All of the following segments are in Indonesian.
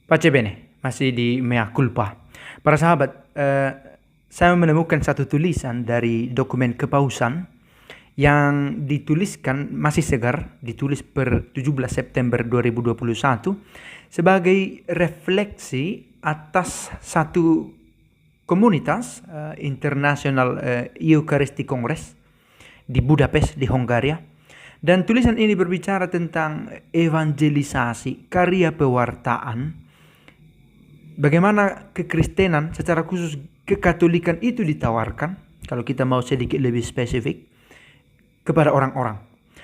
Pace bene, masih di mea culpa. Para sahabat, saya menemukan satu tulisan dari dokumen kepausan yang dituliskan masih segar, ditulis per 17 September 2021 sebagai refleksi atas satu komunitas internasional Eucharistic Congress di Budapest di Hongaria. Dan tulisan ini berbicara tentang evangelisasi, karya pewartaan, bagaimana kekristenan, secara khusus kekatolikan itu ditawarkan, kalau kita mau sedikit lebih spesifik, kepada orang-orang.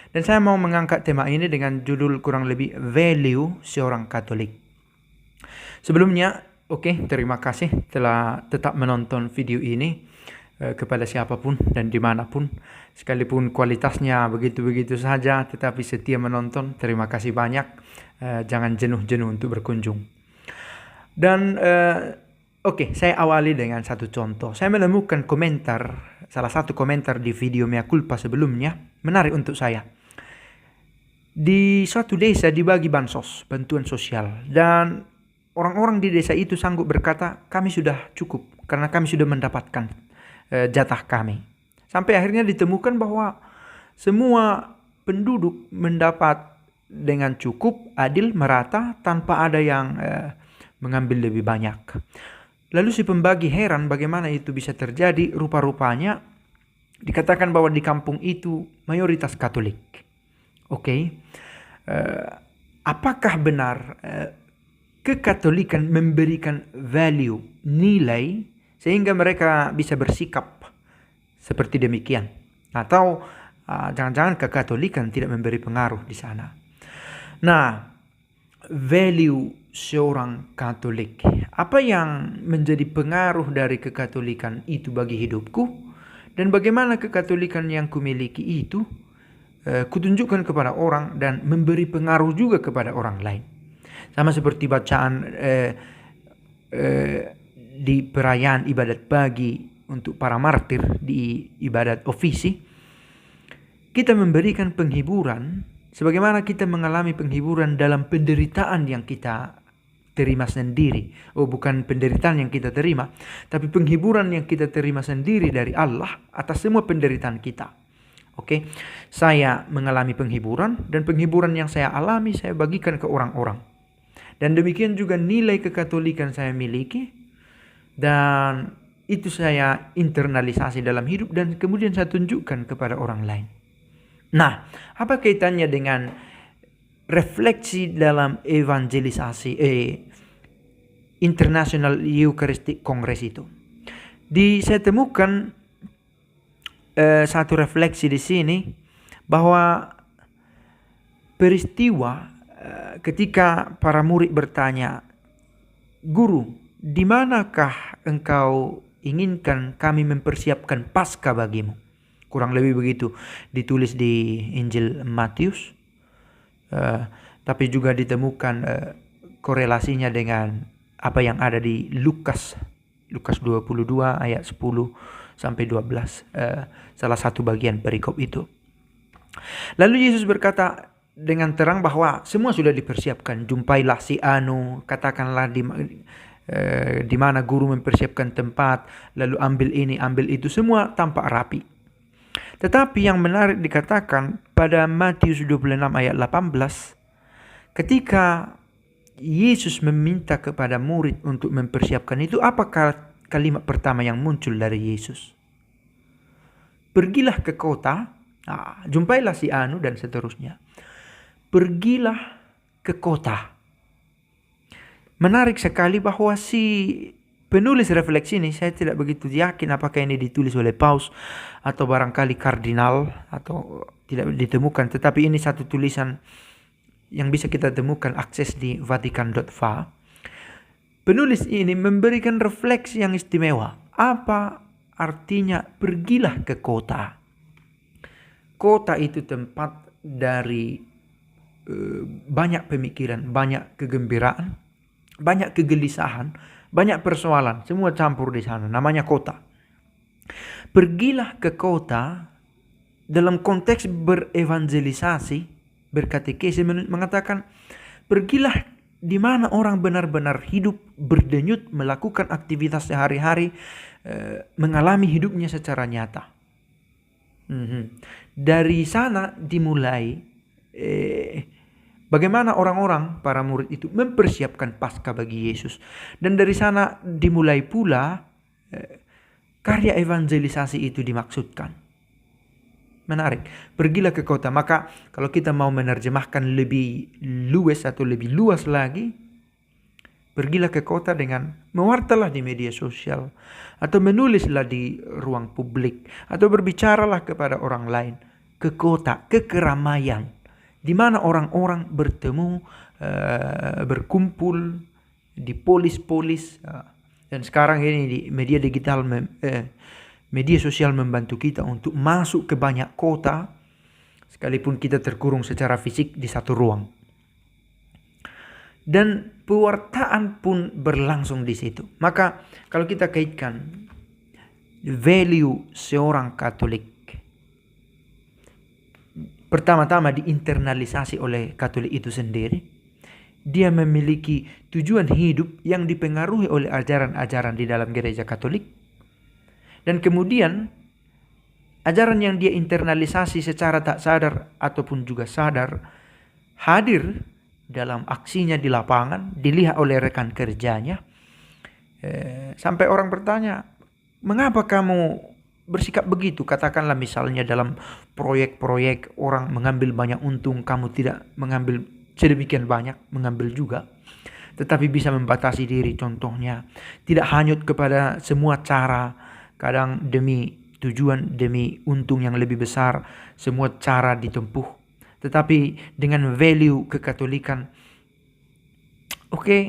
Dan saya mau mengangkat tema ini dengan judul kurang lebih value seorang Katolik. Sebelumnya, terima kasih telah tetap menonton video ini kepada siapapun dan dimanapun. Sekalipun kualitasnya begitu-begitu saja, tetapi setia menonton, terima kasih banyak. Jangan jenuh-jenuh untuk berkunjung. Dan saya awali dengan satu contoh. Saya menemukan salah satu komentar di video Mea Culpa sebelumnya, menarik untuk saya. Di suatu desa dibagi bansos, bantuan sosial, dan orang-orang di desa itu sanggup berkata, kami sudah cukup, karena kami sudah mendapatkan jatah kami. Sampai akhirnya ditemukan bahwa semua penduduk mendapat dengan cukup, adil, merata, tanpa ada yang mengambil lebih banyak. Lalu si pembagi heran bagaimana itu bisa terjadi. Rupa-rupanya dikatakan bahwa di kampung itu mayoritas Katolik. Apakah benar kekatolikan memberikan value, nilai, sehingga mereka bisa bersikap seperti demikian? Atau jangan-jangan kekatolikan tidak memberi pengaruh di sana? Nah, value seorang Katolik, apa yang menjadi pengaruh dari kekatolikan itu bagi hidupku, dan bagaimana kekatolikan yang kumiliki itu kutunjukkan kepada orang dan memberi pengaruh juga kepada orang lain. Sama seperti bacaan di perayaan ibadat pagi untuk para martir di ibadat ofisi, kita memberikan penghiburan sebagaimana kita mengalami penghiburan dalam penderitaan yang kita terima sendiri. Bukan penderitaan yang kita terima, tapi penghiburan yang kita terima sendiri dari Allah atas semua penderitaan kita. Saya mengalami penghiburan, dan penghiburan yang saya alami saya bagikan ke orang-orang. Dan demikian juga nilai kekatolikan saya miliki, dan itu saya internalisasi dalam hidup dan kemudian saya tunjukkan kepada orang lain. Nah, apa kaitannya dengan refleksi dalam evangelisasi International Eucharistic Congress itu? Saya temukan satu refleksi di sini, bahwa peristiwa ketika para murid bertanya, Guru, di manakah engkau inginkan kami mempersiapkan Paskah bagimu? Kurang lebih begitu ditulis di Injil Matius. Tapi juga ditemukan korelasinya dengan apa yang ada di Lukas 22 ayat 10 sampai 12, salah satu bagian perikop itu. Lalu Yesus berkata dengan terang bahwa semua sudah dipersiapkan. Jumpailah si anu, katakanlah di mana guru mempersiapkan tempat, lalu ambil ini, ambil itu, semua tampak rapi. Tetapi yang menarik dikatakan pada Matius 26 ayat 18, ketika Yesus meminta kepada murid untuk mempersiapkan itu, apakah kalimat pertama yang muncul dari Yesus? Pergilah ke kota, jumpailah si anu, dan seterusnya. Pergilah ke kota. Menarik sekali bahwa si penulis refleksi ini, saya tidak begitu yakin apakah ini ditulis oleh paus atau barangkali kardinal, atau tidak ditemukan. Tetapi ini satu tulisan yang bisa kita temukan, akses di vatikan.va. Penulis ini memberikan refleksi yang istimewa. Apa artinya pergilah ke kota? Kota itu tempat dari banyak pemikiran, banyak kegembiraan, banyak kegelisahan, banyak persoalan, semua campur di sana. Namanya kota. Pergilah ke kota dalam konteks berevangelisasi, berkatekesi, mengatakan pergilah di mana orang benar-benar hidup berdenyut, melakukan aktivitas sehari-hari, mengalami hidupnya secara nyata. Dari sana dimulai bagaimana orang-orang, para murid itu mempersiapkan Paskah bagi Yesus. Dan dari sana dimulai pula karya evangelisasi itu dimaksudkan. Menarik. Pergilah ke kota. Maka kalau kita mau menerjemahkan lebih luas atau lebih luas lagi, pergilah ke kota dengan mewartalah di media sosial, atau menulislah di ruang publik, atau berbicaralah kepada orang lain. Ke kota, ke keramaian, di mana orang-orang bertemu, berkumpul, di polis-polis. Dan sekarang ini di media digital, media sosial membantu kita untuk masuk ke banyak kota, sekalipun kita terkurung secara fisik di satu ruang. Dan pewartaan pun berlangsung di situ. Maka kalau kita kaitkan value seorang Katolik, pertama-tama diinternalisasi oleh Katolik itu sendiri. Dia memiliki tujuan hidup yang dipengaruhi oleh ajaran-ajaran di dalam gereja Katolik. Dan kemudian ajaran yang dia internalisasi secara tak sadar ataupun juga sadar hadir dalam aksinya di lapangan, dilihat oleh rekan kerjanya. Sampai orang bertanya, mengapa kamu bersikap begitu? Katakanlah misalnya dalam proyek-proyek orang mengambil banyak untung, kamu tidak mengambil sedemikian banyak, mengambil juga. Tetapi bisa membatasi diri, contohnya. Tidak hanyut kepada semua cara, kadang demi tujuan, demi untung yang lebih besar, semua cara ditempuh. Tetapi dengan value kekatolikan, oke,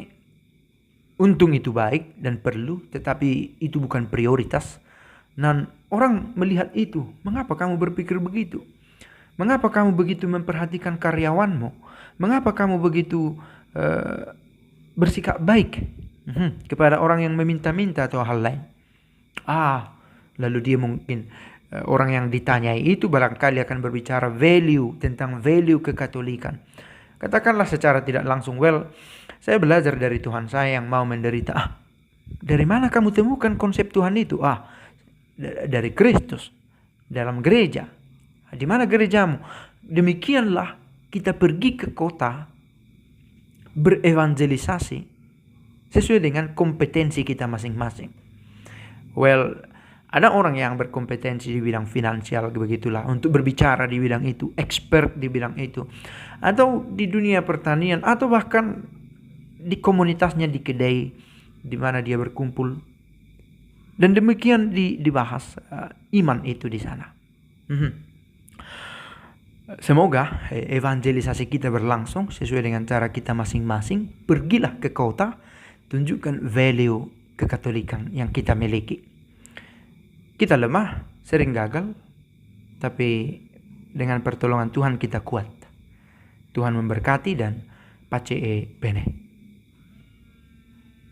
untung itu baik dan perlu, tetapi itu bukan prioritas. Dan orang melihat itu, mengapa kamu berpikir begitu? Mengapa kamu begitu memperhatikan karyawanmu? Mengapa kamu begitu bersikap baik kepada orang yang meminta-minta atau hal lain? Lalu dia mungkin orang yang ditanyai itu barangkali akan berbicara tentang value kekatolikan. Katakanlah secara tidak langsung, saya belajar dari Tuhan saya yang mau menderita. Dari mana kamu temukan konsep Tuhan itu? Dari Kristus, dalam gereja. Di mana gerejamu? Demikianlah kita pergi ke kota berevangelisasi sesuai dengan kompetensi kita masing-masing. Ada orang yang berkompetensi di bidang finansial, begitulah, untuk berbicara di bidang itu, expert di bidang itu. Atau di dunia pertanian, atau bahkan di komunitasnya di kedai, di mana dia berkumpul. Dan demikian dibahas iman itu di sana. Semoga evangelisasi kita berlangsung sesuai dengan cara kita masing-masing. Pergilah ke kota, tunjukkan value kekatolikan yang kita miliki. Kita lemah, sering gagal, tapi dengan pertolongan Tuhan kita kuat. Tuhan memberkati dan pace bene.